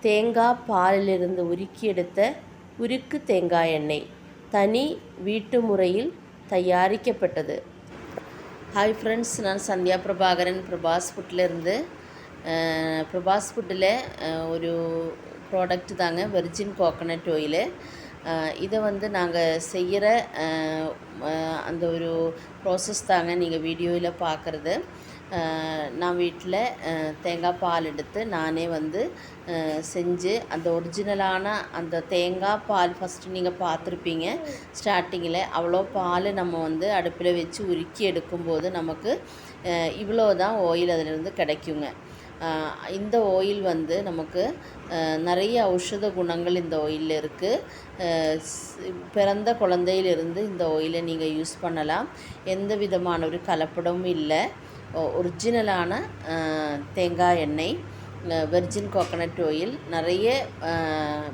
தேங்காய் பாலிலிருந்து உருக்கி எடுத்த உருக்கு தேங்காய் எண்ணெய் தனி வீட்டு முறையில் தயாரிக்கப்பட்டது. ஹாய் ஃப்ரெண்ட்ஸ், நான் சந்தியா பிரபாகரன் பிரபாஸ் ஃபுட்லேருந்து. பிரபாஸ் ஃபுட்டில் ஒரு ப்ராடக்ட் தாங்க வெர்ஜின் கோகனட் ஆயிலு. இதை நாங்கள் செய்கிற அந்த ஒரு ப்ராசஸ் தாங்க நீங்கள் வீடியோவில் பார்க்குறது. நான் வீட்டில் தேங்காய் பால் எடுத்து நானே செஞ்சு அந்த ஒரிஜினலான அந்த தேங்காய் பால் ஃபஸ்ட்டு நீங்கள் பார்த்துருப்பீங்க ஸ்டார்டிங்கில். அவ்வளோ பால் நம்ம அடுப்பில் வச்சு உருக்கி எடுக்கும்போது நமக்கு இவ்வளோ தான் ஆயில் அதிலிருந்து கிடைக்குங்க. இந்த ஆயில் நமக்கு நிறைய ஔஷத குணங்கள் இந்த ஆயிலில் இருக்குது. பிறந்த குழந்தையிலிருந்து இந்த ஆயிலை நீங்கள் யூஸ் பண்ணலாம். எந்த விதமான ஒரு கலப்படமும் இல்லை. ஒரிஜினலான தேங்காய் எண்ணெய், வெர்ஜின் கோகனட் ஆயில், நிறைய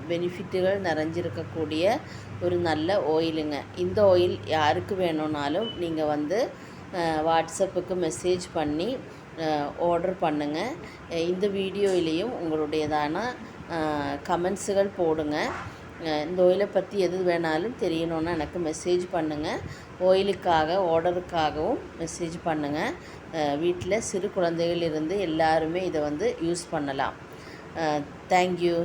பெனிஃபிட்டுகள் நிறைஞ்சிருக்கக்கூடிய ஒரு நல்ல ஆயிலுங்க. இந்த ஆயில் யாருக்கு வேணும்னாலும் நீங்கள் வாட்ஸ்அப்புக்கு மெசேஜ் பண்ணி ஆர்டர் பண்ணுங்கள். இந்த வீடியோயிலையும் உங்களுடையதான கமெண்ட்ஸுகள் போடுங்க. இந்த ஆயிலை பற்றி எது வேணாலும் தெரியணுன்னா எனக்கு மெசேஜ் பண்ணுங்கள். ஆயிலுக்காக ஆர்டருக்காகவும் மெசேஜ் பண்ணுங்கள். வீட்டில் சிறு குழந்தைகள் இருந்து எல்லாருமே இதை யூஸ் பண்ணலாம். தேங்க்யூ.